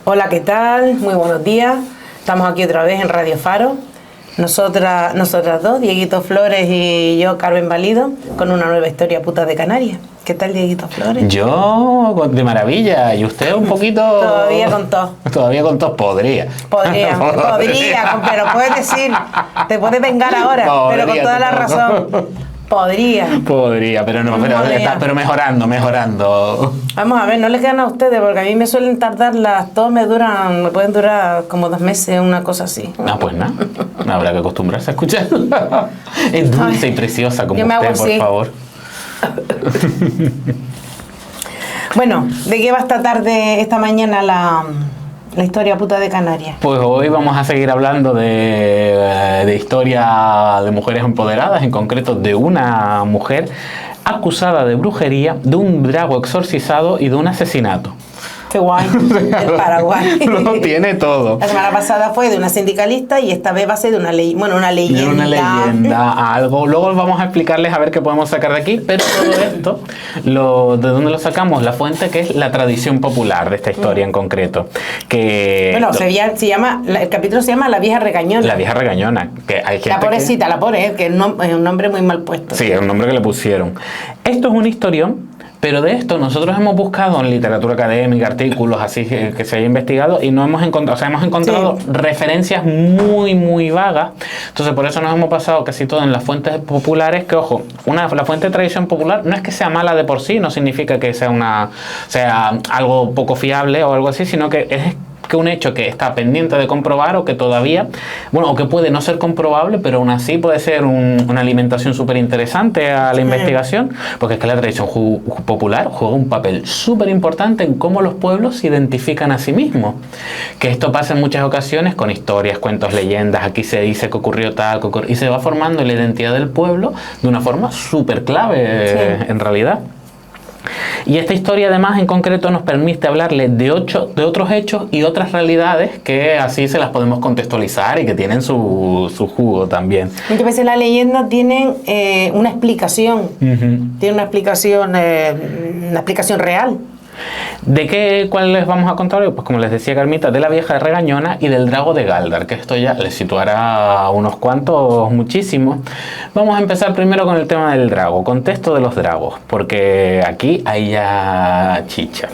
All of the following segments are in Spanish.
Hola, ¿qué tal? Muy buenos días. Estamos aquí otra vez en Radio Faro. Nosotras dos, Dieguito Flores y yo, Carmen Valido, con una nueva historia puta de Canarias. ¿Qué tal, Dieguito Flores? Yo de maravilla, y usted un poquito... Todavía con tos. Todavía con tos, podría, pero puedes decir, te puedes vengar ahora, pero con toda la razón. Podría, pero mejorando. Vamos a ver, no les quedan a ustedes, porque a mí me suelen tardar las tos, me pueden durar como 2 meses, una cosa así. Pues nada, habrá que acostumbrarse a escuchar. Es dulce y preciosa como usted, por favor. Bueno, ¿de qué va esta tarde, esta mañana la historia puta de Canarias? Pues hoy vamos a seguir hablando de historia de mujeres empoderadas, en concreto de una mujer acusada de brujería, de un drago exorcizado y de un asesinato. Qué guay, el Paraguay. Lo tiene todo. La semana pasada fue de una sindicalista y esta vez va a ser de una leyenda. De una leyenda, algo. Luego vamos a explicarles a ver qué podemos sacar de aquí, pero todo esto, ¿de dónde lo sacamos? La fuente, que es la tradición popular de esta historia en concreto. Bueno, el capítulo se llama La Vieja Regañona. La Vieja Regañona. Que hay gente la pobrecita, la pobre, que es un nombre muy mal puesto. Sí, es un nombre que le pusieron. Esto es un historión. Pero de esto nosotros hemos buscado en literatura académica, artículos así que se haya investigado y no hemos encontrado, hemos encontrado referencias muy, muy vagas. Entonces por eso nos hemos pasado casi todo en las fuentes populares, que ojo, la fuente de tradición popular no es que sea mala de por sí, no significa que sea algo poco fiable o algo así, sino que es un hecho que está pendiente de comprobar o que todavía, o que puede no ser comprobable, pero aún así puede ser una alimentación súper interesante a la investigación, porque es que la tradición popular juega un papel súper importante en cómo los pueblos se identifican a sí mismos. Que esto pasa en muchas ocasiones con historias, cuentos, leyendas, aquí se dice que ocurrió tal, y se va formando la identidad del pueblo de una forma súper clave en realidad. Y esta historia además en concreto nos permite hablarle de otros hechos y otras realidades que así se las podemos contextualizar y que tienen su jugo también. Muchas veces las leyendas tienen una explicación, tienen una explicación real. ¿Cuál les vamos a contar hoy? Pues como les decía Carmita, de la Vieja Regañona y del Drago de Galdar, que esto ya les situará unos cuantos, muchísimos. Vamos a empezar primero con el tema del drago, contexto de los dragos, porque aquí hay ya chicha.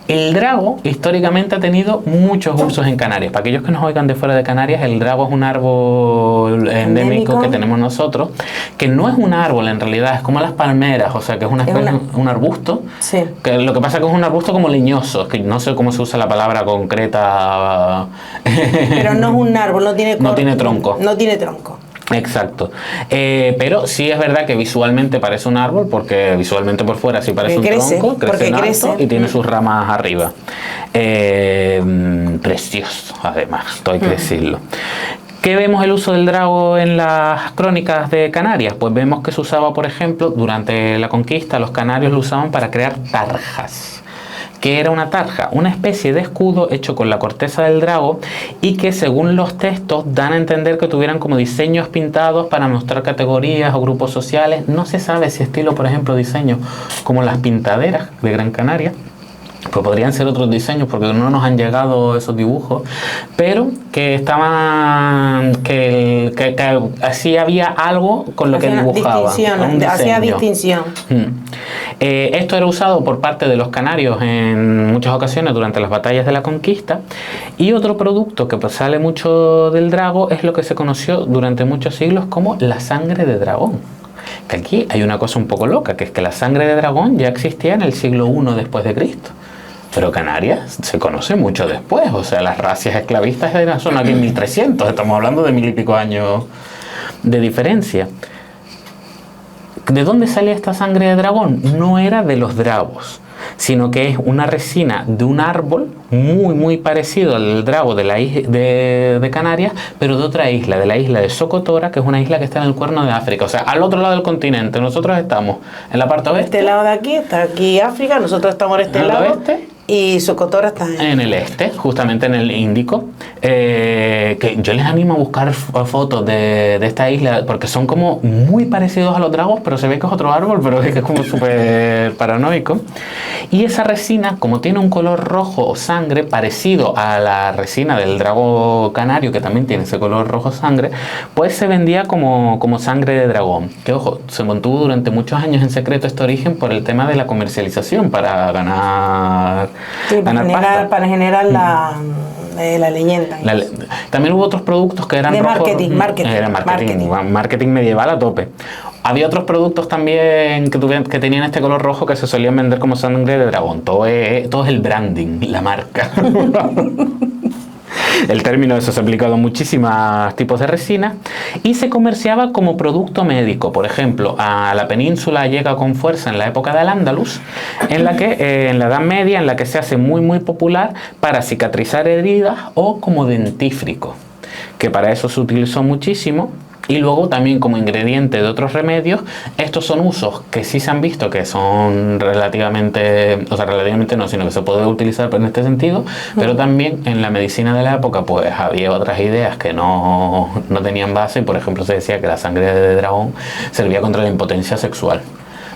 El drago históricamente ha tenido muchos usos en Canarias. Para aquellos que nos oigan de fuera de Canarias, el drago es un árbol endémico que tenemos nosotros, que no es un árbol en realidad, es como las palmeras, o sea que es un arbusto. Sí. Que lo que pasa es que es un arbusto como leñoso, que no sé cómo se usa la palabra concreta. Pero no es un árbol, no tiene tronco. No tiene tronco. Exacto, pero sí es verdad que visualmente parece un árbol, porque visualmente por fuera sí parece un tronco, crece en alto y tiene sus ramas arriba. Precioso, además, esto hay que decirlo. ¿Qué vemos el uso del drago en las crónicas de Canarias? Pues vemos que se usaba, por ejemplo, durante la conquista, los canarios lo usaban para crear tarjas. ¿Qué era una tarja? Una especie de escudo hecho con la corteza del drago y que según los textos dan a entender que tuvieran como diseños pintados para mostrar categorías o grupos sociales. No se sabe si estilo, por ejemplo, diseños como las pintaderas de Gran Canaria. Pues podrían ser otros diseños porque no nos han llegado esos dibujos, pero que así había algo con lo que dibujaban. Hacía distinción. Esto era usado por parte de los canarios en muchas ocasiones durante las batallas de la conquista. Y otro producto que sale mucho del drago es lo que se conoció durante muchos siglos como la sangre de dragón. Que aquí hay una cosa un poco loca, que es que la sangre de dragón ya existía en el siglo I después de Cristo. Pero Canarias se conoce mucho después, o sea, las racias esclavistas son aquí en 1300, estamos hablando de 1000 y pico años de diferencia. ¿De dónde salía esta sangre de dragón? No era de los dragos, sino que es una resina de un árbol muy muy parecido al drago de Canarias, pero de otra isla, de la isla de Socotora, que es una isla que está en el Cuerno de África, o sea, al otro lado del continente. Nosotros estamos en la parte oeste. Este lado de aquí, está aquí África, nosotros estamos en este lado. Oeste, Y Socotora está en el este, justamente en el Índico. Que yo les animo a buscar fotos de esta isla, porque son como muy parecidos a los dragos, pero se ve que es otro árbol, pero es que es como súper paranoico. Y esa resina, como tiene un color rojo o sangre parecido a la resina del drago canario, que también tiene ese color rojo sangre, pues se vendía como sangre de dragón. Que ojo, se mantuvo durante muchos años en secreto este origen por el tema de la comercialización, para ganar, sí, pasta. para generar la leyenda. También hubo otros productos que eran de rojos. marketing. Marketing medieval a tope. Había otros productos también que tenían este color rojo que se solían vender como sangre de dragón. Todo es el branding, la marca. El término eso se ha aplicado a muchísimos tipos de resina y se comerciaba como producto médico. Por ejemplo, a la península llega con fuerza en la época del Andaluz, en la Edad Media, en la que se hace muy muy popular para cicatrizar heridas o como dentífrico, que para eso se utilizó muchísimo. Y luego también como ingrediente de otros remedios. Estos son usos que sí se han visto que son relativamente no, sino que se puede utilizar en este sentido, pero también en la medicina de la época pues había otras ideas que no tenían base. Por ejemplo, se decía que la sangre de dragón servía contra la impotencia sexual.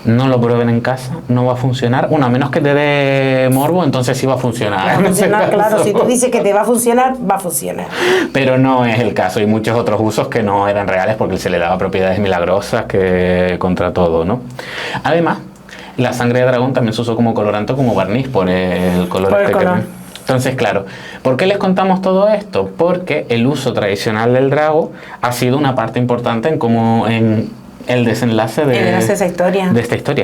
No lo prueben en casa, no va a funcionar. Bueno, a menos que te dé morbo, entonces sí va a funcionar. Va a funcionar, claro. Si tú dices que te va a funcionar, va a funcionar. Pero no es el caso. Hay muchos otros usos que no eran reales porque se le daba propiedades milagrosas que contra todo, ¿no? Además, la sangre de dragón también se usó como colorante, como barniz, por el color. Entonces, claro, ¿por qué les contamos todo esto? Porque el uso tradicional del drago ha sido una parte importante en el desenlace de esta historia.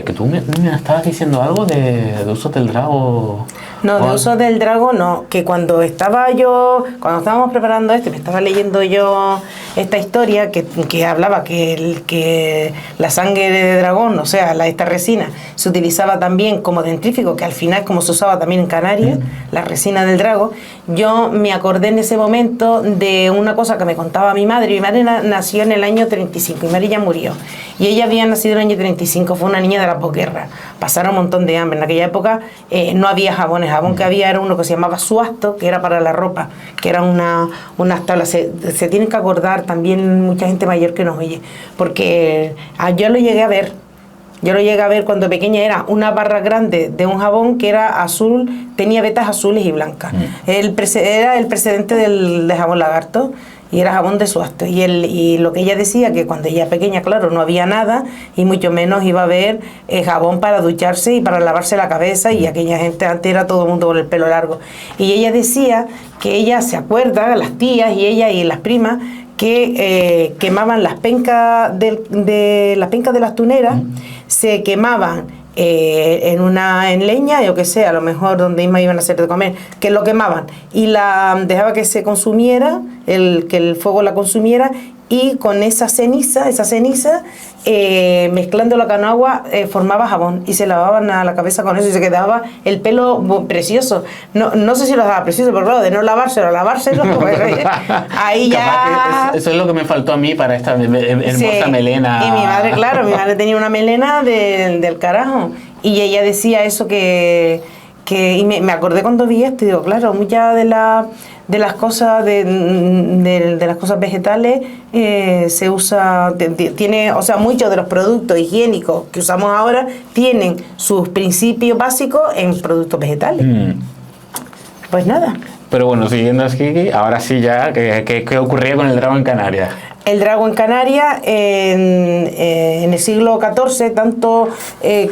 Que tú me estabas diciendo algo de uso del drago. No, de uso del drago no, que cuando estábamos preparando esto, me estaba leyendo yo esta historia que hablaba que la sangre de dragón, o sea, esta resina, se utilizaba también como dentrífico, que al final como se usaba también en Canarias, la resina del drago. Yo me acordé en ese momento de una cosa que me contaba mi madre. Mi madre nació en el año 35, mi madre ya murió. Y ella había nacido en el año 35, fue una niña de la posguerra. Pasaron un montón de hambre. En aquella época no había jabones. El jabón que había era uno que se llamaba suasto, que era para la ropa, que era unas tablas. Se tienen que acordar también mucha gente mayor que nos oye, porque yo lo llegué a ver. Yo lo llegué a ver cuando pequeña, era una barra grande de un jabón que era azul, tenía vetas azules y blancas. Era el precedente del jabón lagarto. Y era jabón de suasto. Y lo que ella decía, que cuando ella era pequeña, claro, no había nada, y mucho menos iba a haber jabón para ducharse y para lavarse la cabeza, y aquella gente antes era todo el mundo con el pelo largo. Y ella decía que ella se acuerda, las tías y ella y las primas, que quemaban las pencas de las tuneras, se quemaban en leña, yo que sé, a lo mejor donde misma iban a hacer de comer, que lo quemaban y la dejaba que se consumiera, que el fuego la consumiera, y con esa ceniza mezclándola con agua formaba jabón, y se lavaban a la cabeza con eso y se quedaba el pelo precioso. No sé si lo daba precioso, pero claro, de no lavárselo, pues, ahí ya... Eso es lo que me faltó a mí para esta hermosa melena. Y mi madre tenía una melena del carajo, y ella decía eso y me acordé cuando vi esto, y digo, claro, muchas de las cosas de las cosas vegetales se usa, tiene, o sea, muchos de los productos higiénicos que usamos ahora tienen sus principios básicos en productos vegetales. Pues nada. Pero bueno, siguiendo aquí, ahora sí ya, ¿qué ocurría con el drago en Canarias? El drago en Canarias, en el siglo XIV, tanto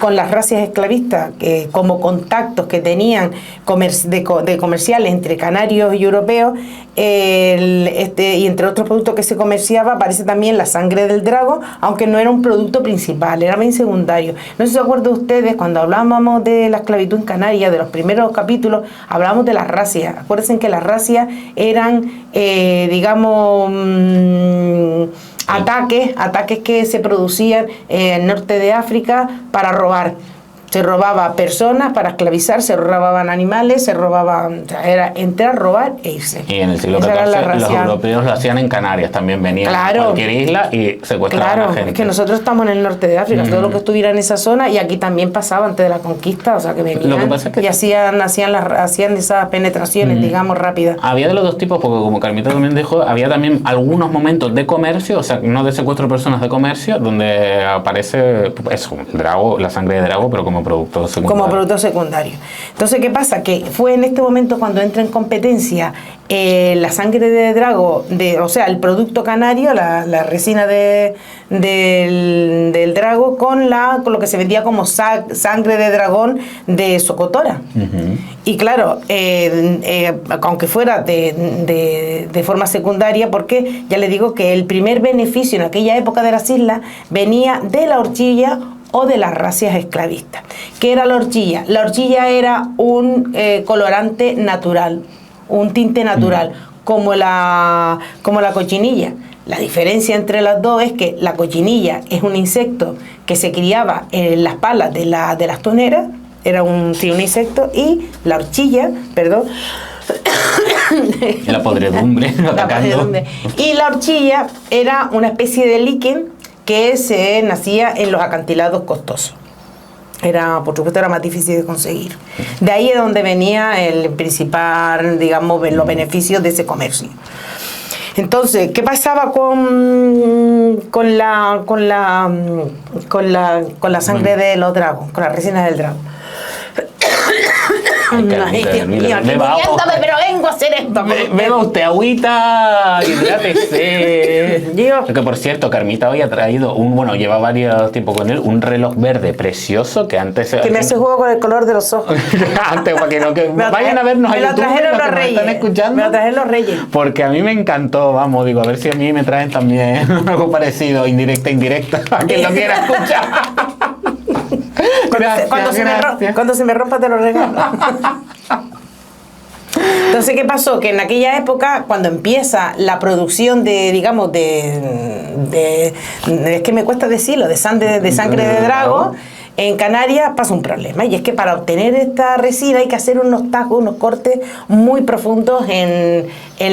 con las razzias esclavistas como contactos que tenían de comerciales entre canarios y europeos, y entre otros productos que se comerciaba, aparece también la sangre del drago, aunque no era un producto principal, era bien secundario. No sé si se acuerdan ustedes, cuando hablábamos de la esclavitud en Canarias, de los primeros capítulos, hablábamos de las razzias. Acuérdense que las razzias eran, ataques que se producían en el norte de África para robar. O Se robaba personas para esclavizar, se robaban animales, se robaban... O sea, era entrar, robar e irse. Y en el siglo XIV los europeos lo hacían en Canarias, también venían a cualquier isla y secuestraban a la gente. Es que nosotros estamos en el norte de África, todo lo que estuviera en esa zona, y aquí también pasaba antes de la conquista, o sea que venían Lo que pasa es que y hacían esas penetraciones, digamos, rápidas. Había de los dos tipos, porque como Carmita también dijo, había también algunos momentos de comercio, o sea, no de secuestro de personas, de comercio, donde aparece eso, el drago, la sangre de drago, pero como producto secundario. Como producto secundario. Entonces, ¿qué pasa? Que fue en este momento cuando entra en competencia la sangre de drago, o sea, el producto canario, la resina del drago, con lo que se vendía como sangre de dragón de Socotora. Y claro, aunque fuera de forma secundaria, porque ya le digo que el primer beneficio en aquella época de las islas venía de la horchilla o de las racias esclavistas. ¿Qué era la horchilla? La horchilla era un colorante natural, un tinte natural, como la cochinilla. La diferencia entre las dos es que la cochinilla es un insecto que se criaba en las palas de las toneras, era un insecto, y la horchilla, perdón, la podredumbre, y la horchilla era una especie de líquen que se nacía en los acantilados costosos. Por supuesto, era más difícil de conseguir. De ahí es donde venía el principal, digamos, los beneficios de ese comercio. Entonces, ¿qué pasaba con la sangre de los dragos, con las resinas del drago? Pero vengo a hacer esto. Beba usted agüita, hidrátese. Que por cierto, Carmita hoy ha traído lleva varios tiempos con él, un reloj verde precioso que antes... Que me hace juego con el color de los ojos. Antes, para que vayan a vernos a YouTube. Me lo trajeron los reyes. ¿Están escuchando? Me lo trajeron los reyes. Porque a mí me encantó, a ver si a mí me traen también algo parecido, indirecta, a quien lo quiera escuchar. Cuando se me rompa te lo regalo. Entonces, ¿qué pasó? Que en aquella época, cuando empieza la producción es que me cuesta decirlo, de sangre de drago, en Canarias pasa un problema, y es que para obtener esta resina hay que hacer unos cortes muy profundos en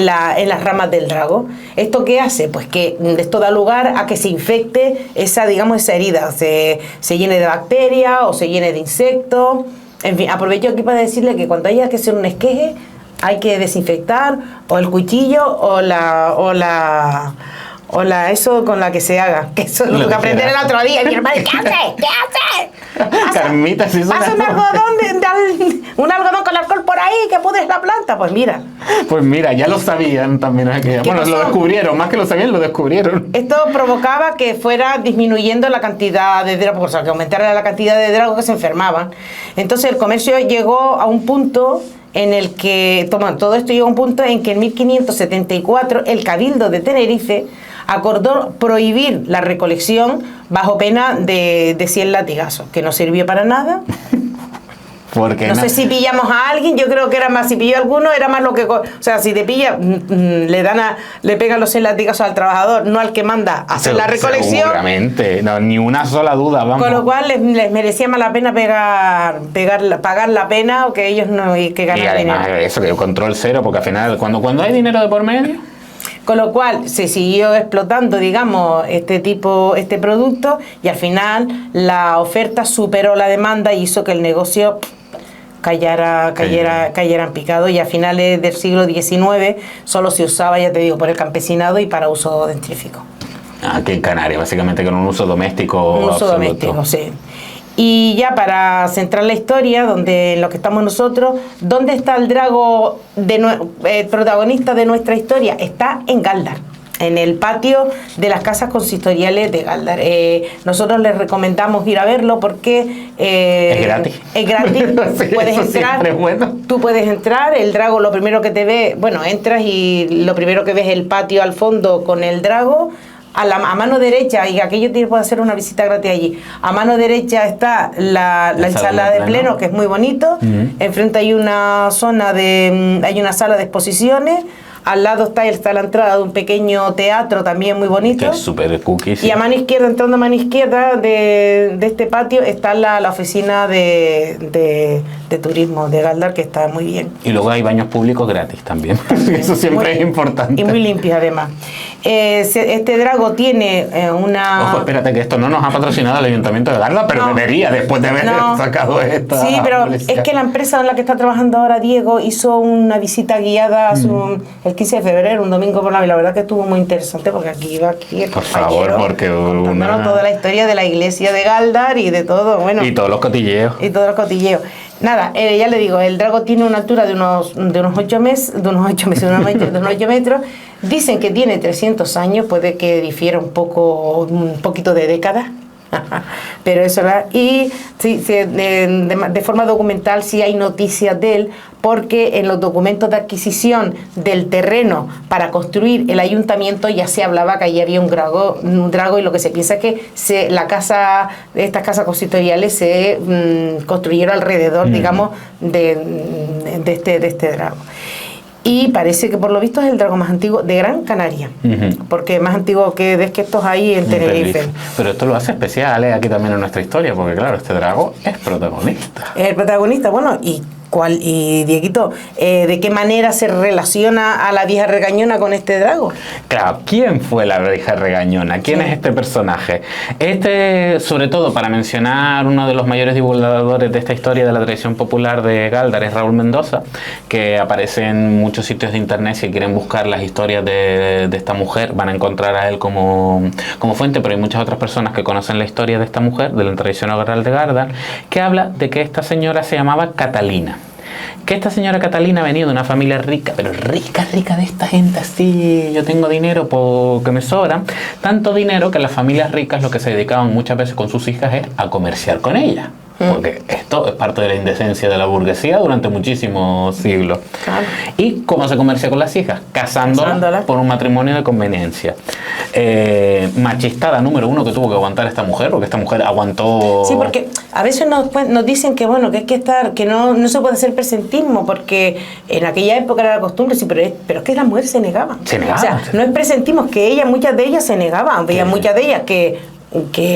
las ramas del drago. ¿Esto qué hace? Pues que esto da lugar a que se infecte esa herida, se llene de bacterias o se llene de insectos. En fin, aprovecho aquí para decirle que cuando haya que hacer un esqueje hay que desinfectar o el cuchillo o eso con la que se haga, que eso es lo que aprendí el otro día. Mi hermano, ¿qué hace? Carmita, si pasa un algodón con alcohol por ahí que pudres la planta. Pues mira, ya lo sabían también. Bueno, lo descubrieron, más que lo sabían, lo descubrieron. Esto provocaba que fuera disminuyendo la cantidad de drago, o sea, que aumentara la cantidad de dragos que se enfermaban. Entonces el comercio llegó a un punto en el que, todo esto llegó a un punto en que en 1574 el Cabildo de Tenerife acordó prohibir la recolección bajo pena de 100 latigazos, que no sirvió para nada. Porque no sé si pillamos a alguien, yo creo que era más, si pilló a alguno, era más lo que... O sea, si te pilla, le pegan los 100 latigazos al trabajador, no al que manda a hacer la recolección. Seguramente, no, ni una sola duda, vamos. Con lo cual les merecía más la pena pagar la pena o que ellos no que ganar dinero. Y además eso, que control cero, porque al final, cuando hay dinero de por medio... Con lo cual se siguió explotando, digamos, este producto, y al final la oferta superó la demanda y hizo que el negocio cayera en picado, y a finales del siglo XIX solo se usaba, ya te digo, por el campesinado y para uso dentrífico. Aquí en Canarias, básicamente con un uso doméstico. Un uso doméstico, sí. Y ya para centrar la historia, en lo que estamos nosotros, ¿dónde está el drago protagonista de nuestra historia? Está en Galdar, en el patio de las casas consistoriales de Galdar. Nosotros les recomendamos ir a verlo porque es gratis. Es gratis, sí, puedes entrar. Bueno. Tú puedes entrar, el drago lo primero que te ve, entras y lo primero que ves es el patio al fondo con el drago. A mano derecha, y aquello puede hacer una visita gratis allí. A mano derecha está la sala de pleno, que es muy bonito. Enfrente hay una sala de exposiciones. Al lado está la entrada de un pequeño teatro también muy bonito. Que es súper cookie. Sí. Y a mano izquierda, entrando a mano izquierda de este patio, está la oficina de turismo de Galdar, que está muy bien. Y luego hay baños públicos gratis también. Eso siempre es importante. Y muy limpios además. Este drago tiene una... Ojo, espérate, que esto no nos ha patrocinado el Ayuntamiento de Galdar, pero debería, después de haber sacado esta... Sí, pero publicidad. es que la empresa en la que está trabajando ahora Diego hizo una visita guiada el 15 de febrero, un domingo por la verdad que estuvo muy interesante, porque aquí iba el por favor, porque contándonos toda la historia de la iglesia de Galdar y de todo, bueno. Y todos los cotilleos. Y todos los cotilleos. Nada, ya le digo, el drago tiene una altura de unos 8 metros. Dicen que tiene 300 años, puede que difiera un poquito de décadas. Pero eso era. Y sí, de forma documental sí hay noticias de él, porque en los documentos de adquisición del terreno para construir el ayuntamiento ya se hablaba que allí había un drago, y lo que se piensa es que estas casas consistoriales se construyeron alrededor, digamos, de este drago. Y parece que por lo visto es el drago más antiguo de Gran Canaria, porque es más antiguo que estos ahí en Tenerife. Pero esto lo hace especial, aquí también en nuestra historia, porque claro, este drago es protagonista. Es el protagonista, bueno, y Dieguito, ¿de qué manera se relaciona a la vieja regañona con este drago? Claro, ¿quién fue la vieja regañona? ¿Quién es este personaje? Sobre todo para mencionar uno de los mayores divulgadores de esta historia de la tradición popular de Galdar, es Raúl Mendoza, que aparece en muchos sitios de internet. Si quieren buscar las historias de esta mujer, van a encontrar a él como fuente, pero hay muchas otras personas que conocen la historia de esta mujer, de la tradición oral de Galdar, que habla de que esta señora se llamaba Catalina. Que esta señora Catalina venía de una familia rica, pero rica de esta gente así, yo tengo dinero porque me sobra, tanto dinero que las familias ricas lo que se dedicaban muchas veces con sus hijas es a comerciar con ellas. Porque esto es parte de la indecencia de la burguesía durante muchísimos siglos. Claro. ¿Y cómo se comercia con las hijas? Casándolas por un matrimonio de conveniencia. Machistada número uno que tuvo que aguantar esta mujer, porque esta mujer aguantó... Sí, porque a veces nos dicen que bueno, que hay que estar, que no se puede hacer presentismo, porque en aquella época era la costumbre, sí, pero es que las mujeres se negaban. Se negaban. O sea, no es presentismo, que muchas de ellas se negaban, veía muchas de ellas que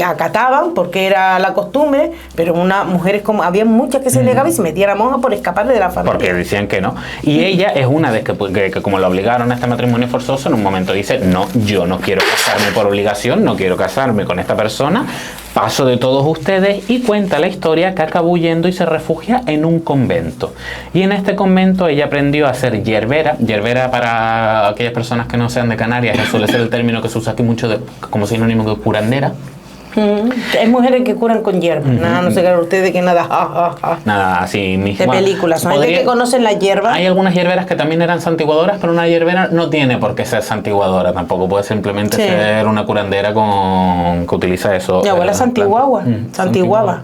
acataban porque era la costumbre, pero mujeres había muchas que se negaban y se metían a monja por escaparle de la familia. Porque decían que no. Y ella es una de que como la obligaron a este matrimonio forzoso, en un momento dice, no, yo no quiero casarme por obligación, no quiero casarme con esta persona, paso de todos ustedes, y cuenta la historia que acabó huyendo y se refugia en un convento. Y en este convento ella aprendió a ser yerbera. Yerbera, para aquellas personas que no sean de Canarias, suele ser el término que se usa aquí mucho como sinónimo de curandera. Hay mujeres que curan con hierba. Nada, no se crean ustedes que nada. Nada, así mismo. De películas. Son gente que conocen la hierba. Hay algunas hierberas que también eran santiguadoras, pero una hierbera no tiene por qué ser santiguadora tampoco. Puede simplemente ser una curandera que utiliza eso. Mi abuela santiguaba. Santiguaba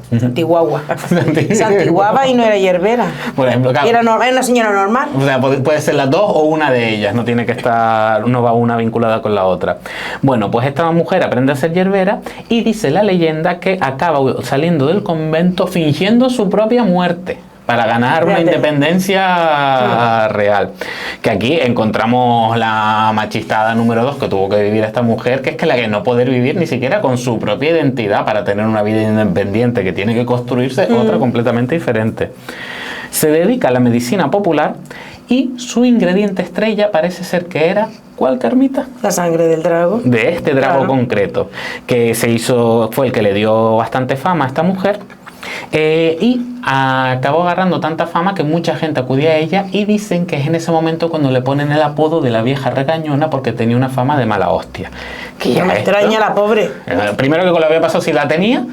y no era hierbera. Por ejemplo, claro, era una señora normal. O sea, puede ser las dos o una de ellas. No tiene que estar, no va una vinculada con la otra. Bueno, pues esta mujer aprende a ser hierbera y dice la leyenda que acaba saliendo del convento fingiendo su propia muerte para ganar una independencia real. Que aquí encontramos la machistada número 2 que tuvo que vivir esta mujer, que es que la que no poder vivir ni siquiera con su propia identidad para tener una vida independiente que tiene que construirse otra completamente diferente. Se dedica a la medicina popular y su ingrediente estrella parece ser que era... ¿Cuál, Carmita? La sangre del drago. De este drago concreto, que fue el que le dio bastante fama a esta mujer, y acabó agarrando tanta fama que mucha gente acudía a ella, y dicen que es en ese momento cuando le ponen el apodo de la vieja regañona, porque tenía una fama de mala hostia. Que ya me extraña la pobre. Primero, que con lo que había pasado, si la tenía,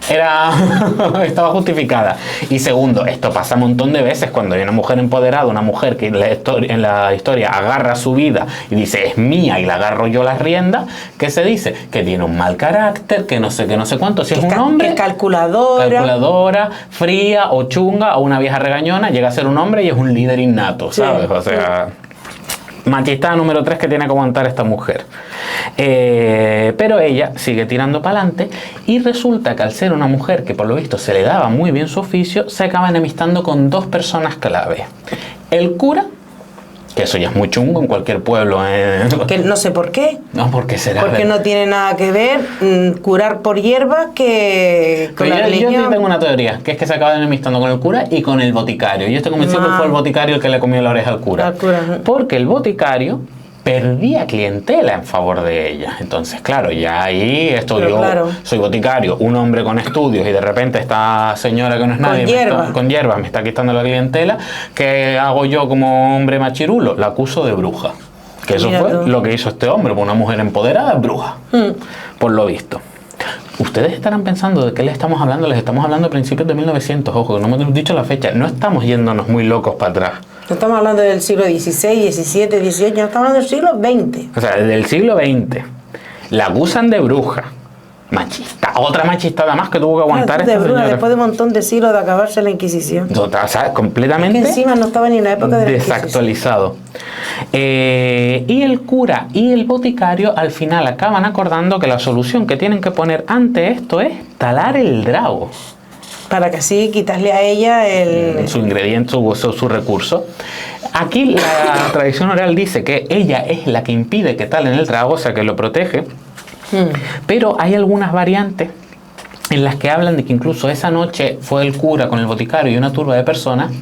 estaba justificada. Y segundo, esto pasa un montón de veces cuando hay una mujer empoderada, una mujer que en la historia agarra su vida y dice, es mía y la agarro yo las riendas. ¿Qué se dice? Que tiene un mal carácter, que no sé cuánto. Si es un hombre, que es calculadora, fría o chunga, o una vieja regañona, llega a ser un hombre y es un líder innato, ¿sabes? Sí. O sea, machistada número 3 que tiene que aguantar esta mujer. Pero ella sigue tirando para adelante, y resulta que al ser una mujer que por lo visto se le daba muy bien su oficio, se acaba enemistando con dos personas clave. El cura, Que eso ya es muy chungo en cualquier pueblo. Que no sé por qué. No, porque será. Porque no tiene nada que ver curar por hierbas que con la yo religión. tengo una teoría, que es que se acaba enemistando con el cura y con el boticario. Yo estoy convencido que fue el boticario el que le comió la oreja al cura. Al cura. Porque el boticario perdía clientela en favor de ella. Entonces, claro, ya ahí estoy yo, claro, soy boticario, un hombre con estudios y de repente esta señora que no es nadie con hierbas me está quitando la clientela. ¿Qué hago yo como hombre machirulo? La acuso de bruja. Que eso fue lo que hizo este hombre, una mujer empoderada es bruja, por lo visto. Ustedes estarán pensando de qué les estamos hablando. Les estamos hablando a principios de 1900, ojo, que no hemos dicho la fecha. No estamos yéndonos muy locos para atrás. No estamos hablando del siglo XVI, XVII, XVIII, no estamos hablando del siglo XX. O sea, del siglo XX. La acusan de bruja. Machista. Otra machistada más que tuvo que aguantar esta señora. Después de un montón de siglos de acabarse la Inquisición. O sea, completamente es que encima no estaba ni en la época de la desactualizado. Y el cura y el boticario al final acaban acordando que la solución que tienen que poner ante esto es talar el drago. Para que así quitarle a ella su ingrediente, su recurso. Aquí la tradición oral dice que ella es la que impide que talen el drago, o sea que lo protege. Pero hay algunas variantes en las que hablan de que incluso esa noche fue el cura con el boticario y una turba de personas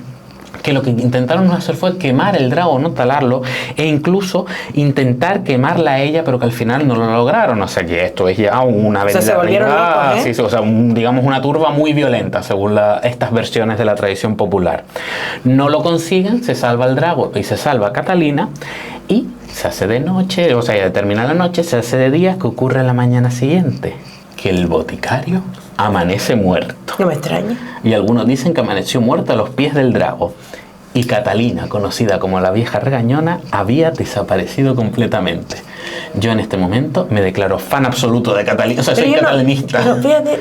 que lo que intentaron hacer fue quemar el drago, no talarlo, e incluso intentar quemarla a ella, pero que al final no lo lograron. O sea que esto es ya una vez se volvieron locos, sí, o sea, digamos una turba muy violenta según estas versiones de la tradición popular. No lo consiguen, se salva el drago y se salva Catalina y se hace de noche, o sea, ya termina la noche, se hace de día. ¿Qué ocurre la mañana siguiente? Que el boticario amanece muerto. No me extraña. Y algunos dicen que amaneció muerto a los pies del drago. Y Catalina, conocida como la vieja regañona, había desaparecido completamente. Yo en este momento me declaro fan absoluto de Catalina. O sea, soy catalinista. Pero fíjate,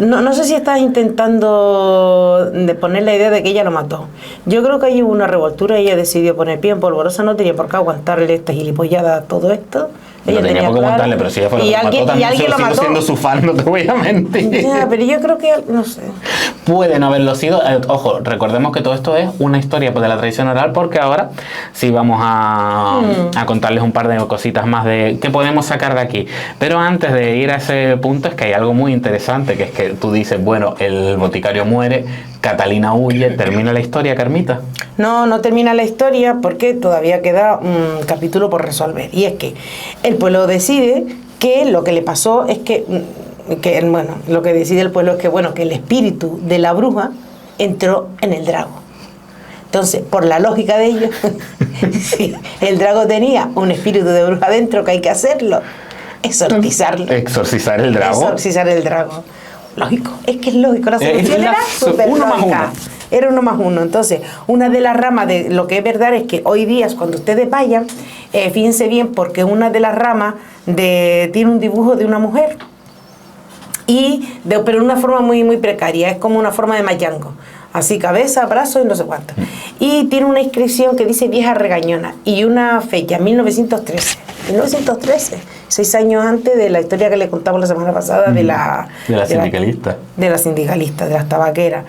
no sé si estás intentando de poner la idea de que ella lo mató. Yo creo que ahí hubo una revoltura y ella decidió poner pie en polvorosa. No tenía por qué aguantarle esta gilipollada a todo esto. Ella no tenía por qué aguantarle, pero si ella fue la que mató, también sigo siendo su fan, no te voy a mentir. Ya, pero yo creo que, no sé. Puede no haberlo sido. Ojo, recordemos que todo esto es una historia de la tradición oral, porque ahora sí vamos a contarles un par de cositas más de qué podemos sacar de aquí. Pero antes de ir a ese punto es que hay algo muy interesante, que es que tú dices, bueno, el boticario muere, Catalina huye, ¿termina la historia, Carmita? No termina la historia porque todavía queda un capítulo por resolver. Y es que el pueblo decide que lo que le pasó es bueno, lo que decide el pueblo es que, bueno, que el espíritu de la bruja entró en el drago. Entonces, por la lógica de ellos, si el drago tenía un espíritu de bruja dentro, que hay que hacerlo, exorcizarlo. Exorcizar el drago. Exorcizar el drago. Lógico, es que es lógico, la solución era súper lógica. Era 1 más 1. Entonces, una de las ramas de lo que es verdad es que hoy día, cuando ustedes vayan, fíjense bien, porque una de las ramas tiene un dibujo de una mujer, pero en una forma muy, muy precaria, es como una forma de mayango. Así, cabeza, brazo y no sé cuánto. Y tiene una inscripción que dice vieja regañona y una fecha, 1913. 1913, 6 años antes de la historia que le contamos la semana pasada de la sindicalista. De la sindicalista, de las tabaqueras.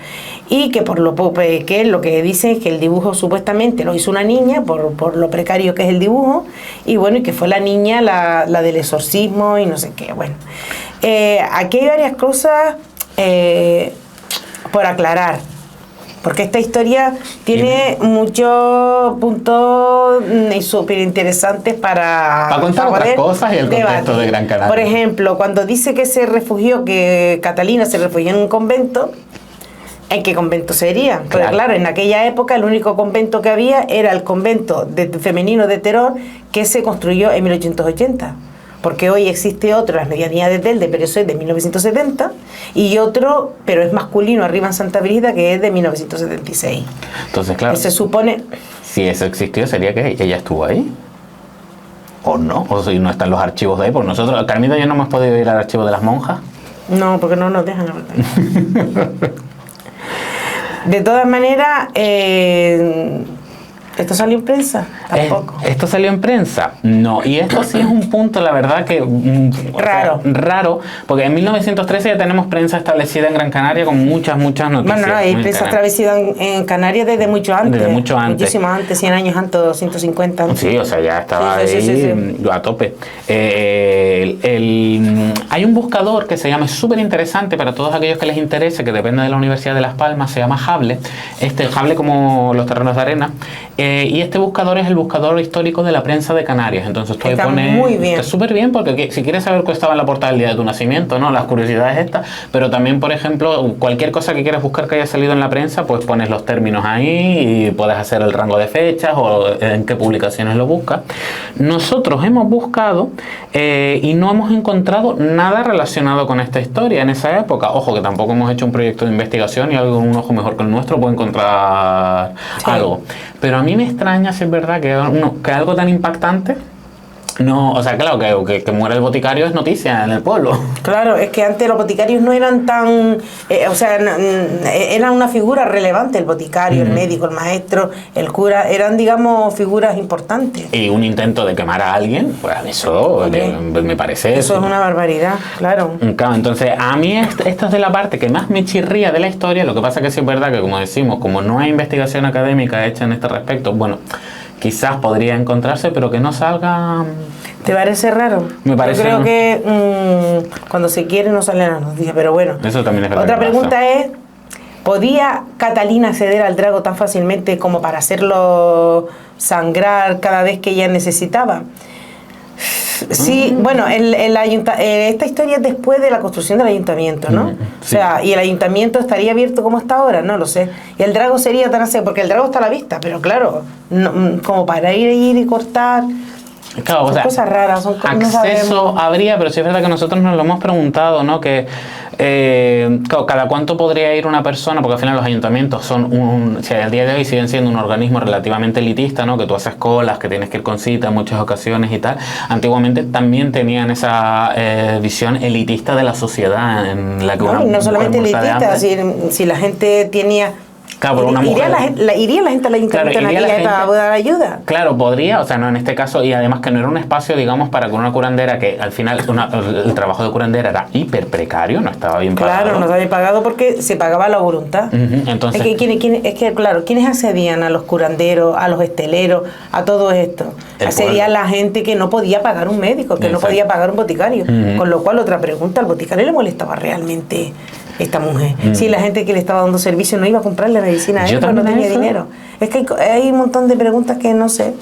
Y que por lo que dicen es que el dibujo supuestamente lo hizo una niña, por lo precario que es el dibujo, y bueno, y que fue la niña la del exorcismo y no sé qué. Bueno, aquí hay varias cosas por aclarar. Porque esta historia tiene muchos puntos súper interesantes para contar otras cosas y el contexto de Gran Canaria. Por ejemplo, cuando dice que Catalina se refugió en un convento, ¿en qué convento sería? Porque claro, en aquella época el único convento que había era el convento femenino de Teror, que se construyó en 1880. Porque hoy existe otro, las medianías de Telde, pero eso es de 1970, y otro, pero es masculino, arriba en Santa Brígida, que es de 1976. Entonces, claro, se supone... Si eso existió, ¿sería que ella estuvo ahí? ¿O no? ¿O si no están los archivos de ahí? Porque nosotros, Carmita, yo no hemos podido ir al archivo de las monjas. No, porque no nos dejan, la verdad. De todas maneras... ¿Esto salió en prensa? Tampoco. ¿Esto salió en prensa? No. Y esto sí es un punto, la verdad, que... raro. Raro, porque en 1913 ya tenemos prensa establecida en Gran Canaria con muchas noticias. Bueno, no, hay prensa establecida en Canarias desde mucho antes. Desde mucho antes. Muchísimo antes, 100 años antes, 250 antes. Sí, o sea, ya estaba ahí a tope. Hay un buscador que se llama, es súper interesante para todos aquellos que les interese, que depende de la Universidad de Las Palmas, se llama Hable. Hable como los terrenos de arena. Y este buscador es el buscador histórico de la prensa de Canarias. Entonces tú ahí pones... muy bien. Está súper bien, porque si quieres saber qué estaba en la portada el día de tu nacimiento, ¿no? Las curiosidades estas, pero también, por ejemplo, cualquier cosa que quieras buscar que haya salido en la prensa, pues pones los términos ahí y puedes hacer el rango de fechas o en qué publicaciones lo buscas. Nosotros hemos buscado y no hemos encontrado nada relacionado con esta historia en esa época. Ojo, que tampoco hemos hecho un proyecto de investigación y algo con un ojo mejor que el nuestro puede encontrar algo. Pero a mí me extraña, si es verdad, que algo tan impactante... No, o sea, claro, que muera el boticario es noticia en el pueblo. Claro, es que antes los boticarios no eran tan... eran una figura relevante, el boticario, el médico, el maestro, el cura, eran, digamos, figuras importantes. Y un intento de quemar a alguien, pues eso me parece... Eso es una barbaridad, claro. Claro, entonces a mí esta es de la parte que más me chirría de la historia. Lo que pasa que sí es verdad que, como decimos, como no hay investigación académica hecha en este respecto, bueno... Quizás podría encontrarse, pero que no salga... ¿Te parece raro? Me parece... Yo creo que cuando se quiere no salen las noticias, pero bueno. Eso también es verdad. Otra pregunta es, ¿podía Catalina acceder al drago tan fácilmente como para hacerlo sangrar cada vez que ella necesitaba? Sí, bueno, esta historia es después de la construcción del ayuntamiento, ¿no? Sí. O sea, y el ayuntamiento estaría abierto como está ahora, no lo sé. Y el drago sería tan así, porque el drago está a la vista, pero claro, como para ir y cortar... Claro, son cosas raras, son cosas acceso habría, pero sí es verdad que nosotros nos lo hemos preguntado, ¿no? Que cada cuánto podría ir una persona, porque al final los ayuntamientos son al día de hoy siguen siendo un organismo relativamente elitista, ¿no? Que tú haces colas, que tienes que ir con cita en muchas ocasiones y tal. Antiguamente también tenían esa visión elitista de la sociedad en la que no solamente elitista, si la gente tenía... Claro, una mujer. ¿Iría la gente al ayuntamiento en aquella época a dar ayuda? Claro, podría, o sea, no en este caso, y además que no era un espacio, digamos, para que una curandera, que al final el trabajo de curandera era hiper precario, no estaba bien pagado. Claro, no estaba bien pagado porque se pagaba a la voluntad. Entonces, ¿quiénes accedían a los curanderos, a los esteleros, a todo esto? Accedía la gente que no podía pagar un médico, que no podía pagar un boticario. Con lo cual, otra pregunta, ¿al boticario le molestaba realmente esta mujer? Si la gente que le estaba dando servicio no iba a comprarle medicina a él porque no tenía dinero. Es que hay un montón de preguntas que no sé.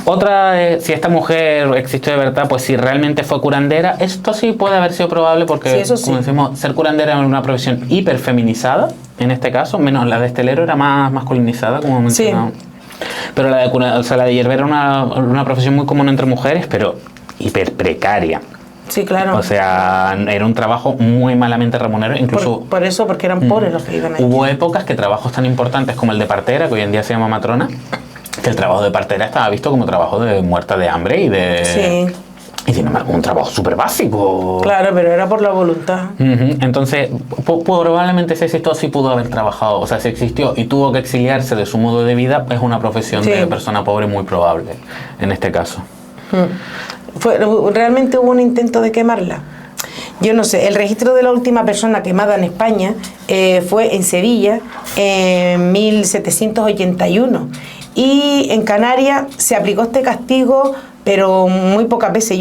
Otra, si esta mujer existió de verdad, pues si realmente fue curandera, esto sí puede haber sido probable porque, como decimos, ser curandera era una profesión hiper feminizada, en este caso, menos la de estelero era más masculinizada, como mencionaba. Pero la de hierbera era una profesión muy común entre mujeres, pero hiper precaria. Sí, claro. O sea, era un trabajo muy malamente remunerado, incluso... Por eso, porque eran pobres los que iban ahí. Hubo épocas que trabajos tan importantes como el de partera, que hoy en día se llama matrona, que el trabajo de partera estaba visto como trabajo de muerta de hambre y de... Sí. Y sin embargo, un trabajo súper básico. Claro, pero era por la voluntad. Entonces, probablemente si esto sí pudo haber trabajado, o sea, si existió y tuvo que exiliarse de su modo de vida, es una profesión de persona pobre muy probable, en este caso. ¿Realmente hubo un intento de quemarla? Yo no sé, el registro de la última persona quemada en España fue en Sevilla en 1781 y en Canarias se aplicó este castigo pero muy pocas veces,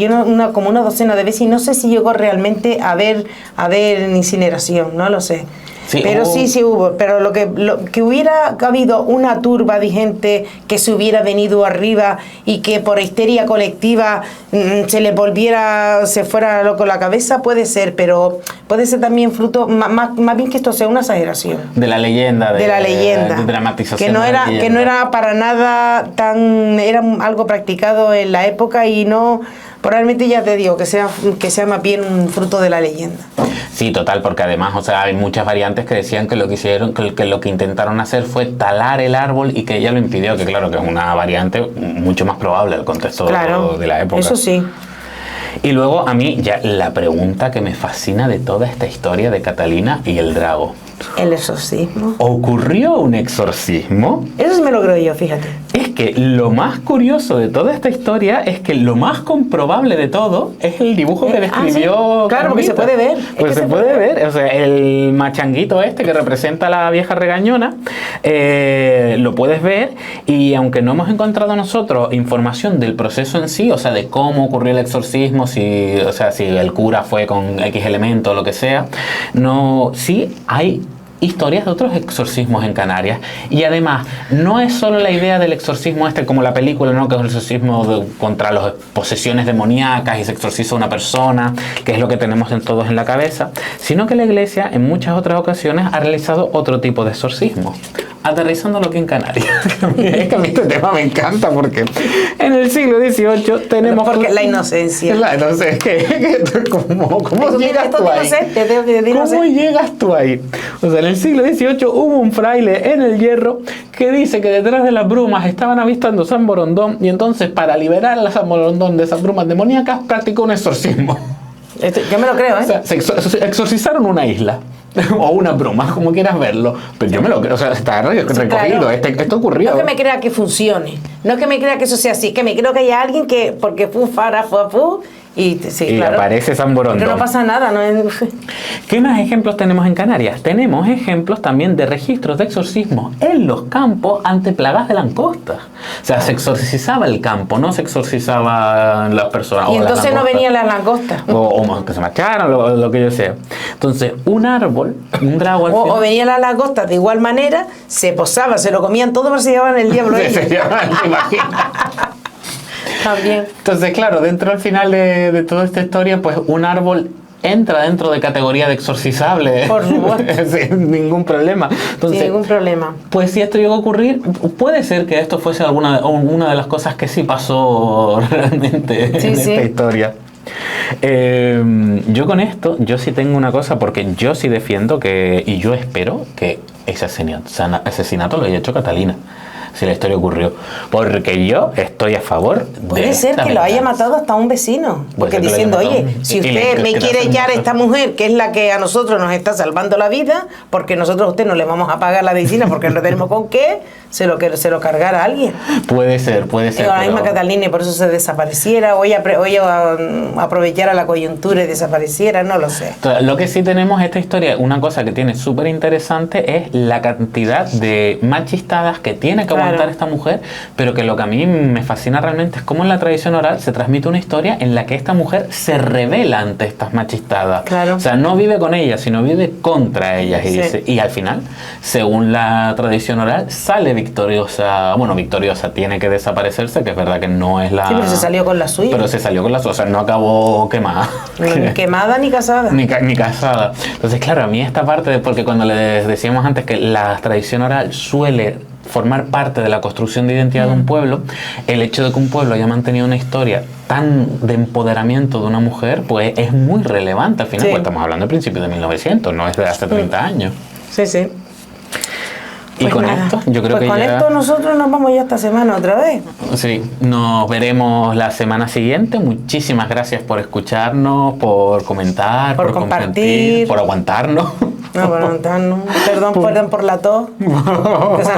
como una docena de veces, y no sé si llegó realmente a haber incineración, no lo sé. Sí, pero sí hubo, pero lo que hubiera habido una turba de gente que se hubiera venido arriba y que por histeria colectiva se fuera loco la cabeza, puede ser, pero puede ser también fruto, más bien que esto sea una exageración. De la leyenda. De la leyenda. De dramatización. Que no era para nada era algo practicado en la época y no... Probablemente ya te digo que sea más bien un fruto de la leyenda. Sí, total, porque además, o sea, hay muchas variantes que decían que lo que intentaron hacer fue talar el árbol y que ella lo impidió, que claro, que es una variante mucho más probable del contexto de la época. Eso sí. Y luego a mí ya la pregunta que me fascina de toda esta historia de Catalina y el drago. El exorcismo. ¿Ocurrió un exorcismo? Eso sí me lo creo yo, fíjate. Es que lo más curioso de toda esta historia es que lo más comprobable de todo es el dibujo que describió. ¿Sí? Claro, porque se puede ver. Pues se puede ver. O sea, el machanguito este que representa a la vieja regañona, lo puedes ver, y aunque no hemos encontrado nosotros información del proceso en sí, o sea, de cómo ocurrió el exorcismo, si el cura fue con X elemento o lo que sea, no, sí hay historias de otros exorcismos en Canarias. Y además, no es solo la idea del exorcismo como la película, ¿no? Que es el exorcismo contra las posesiones demoníacas y se exorciza a una persona, que es lo que tenemos todos en la cabeza, sino que la Iglesia en muchas otras ocasiones ha realizado otro tipo de exorcismo, aterrizándolo aquí en Canarias. Es que a mí este tema me encanta porque en el siglo XVIII tenemos... Porque la inocencia. No sé, ¿cómo llegas tú ahí? ¿Cómo llegas tú ahí? O sea, en el siglo XVIII hubo un fraile en el Hierro que dice que detrás de las brumas estaban avistando San Borondón, y entonces para liberar a San Borondón de esas brumas demoníacas practicó un exorcismo. Yo me lo creo, ¿eh? O sea, se exorcizaron una isla o una bruma, como quieras verlo, pero yo me lo creo. O sea, está recogido, claro. Esto ocurrió. No es que me crea que funcione, no es que me crea que eso sea así, es que me creo que haya alguien que, porque y claro, aparece San Borondón. Pero no pasa nada, ¿no? ¿Qué más ejemplos tenemos en Canarias? Tenemos ejemplos también de registros de exorcismo en los campos ante plagas de langosta. O sea, se exorcizaba el campo, no se exorcizaban las personas. Y entonces no venían las langostas. O que se marcharan, lo que yo sea. Entonces, un árbol, un drago al final... O venían las langostas de igual manera, se posaban, se lo comían todo, pero se llevaban el diablo. Se llevaban, ¿te imaginas? También. Entonces, claro, dentro al final de toda esta historia, pues un árbol entra dentro de categoría de exorcizable. Por supuesto. Sin ningún problema. Entonces, sin ningún problema. Pues si esto llegó a ocurrir, puede ser que esto fuese una de las cosas que sí pasó realmente en esta historia. Yo con esto, yo sí tengo una cosa, porque yo sí defiendo y yo espero que ese asesinato lo haya hecho Catalina, si la historia ocurrió, porque yo estoy a favor de... Puede ser que lo haya matado hasta un vecino, porque diciendo, oye, si usted me quiere echar a esta mujer, que es la que a nosotros nos está salvando la vida, porque nosotros a usted no le vamos a pagar la medicina porque no tenemos con qué, se lo cargara a alguien. Puede ser. Digo, la misma Catalina, y por eso se desapareciera, o ella aprovechara la coyuntura y desapareciera, no lo sé. Lo que sí tenemos esta historia, una cosa que tiene súper interesante es la cantidad de machistadas que tiene que aguantar esta mujer, pero que lo que a mí me fascina realmente es cómo en la tradición oral se transmite una historia en la que esta mujer se revela ante estas machistadas. Claro. O sea, no vive con ellas, sino vive contra ellas. Y al final, según la tradición oral, sale victoriosa. Bueno, victoriosa, tiene que desaparecerse, que es verdad que no es la... Sí, pero se salió con la suya. Pero se salió con la suya, o sea, no acabó quemada. Ni quemada ni casada. Ni casada. Entonces, claro, a mí esta parte, porque cuando les decíamos antes que la tradición oral suele formar parte de la construcción de identidad de un pueblo, el hecho de que un pueblo haya mantenido una historia tan de empoderamiento de una mujer, pues es muy relevante. Al final, pues estamos hablando del principio de 1900, no es de hace 30 años. Sí, sí. Y pues con esto, yo creo que con esto nosotros nos vamos ya esta semana otra vez. Sí, nos veremos la semana siguiente. Muchísimas gracias por escucharnos, por comentar, por compartir, por aguantarnos. No, por aguantarnos. Perdón por la tos. Que se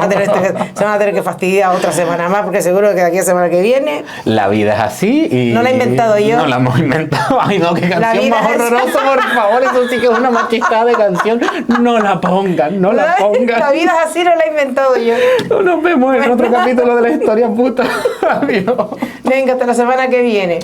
van a tener que fastidiar otra semana más, porque seguro que de aquí a la semana que viene... La vida es así y... No la he inventado yo. No la hemos inventado. Ay, no, qué canción más horrorosa, por favor. Eso sí que es una machistada de canción. No la pongan, no la pongan. La vida es así, no la he inventado yo. Nos vemos en otro capítulo de la historia puta. Adiós. Venga, hasta la semana que viene.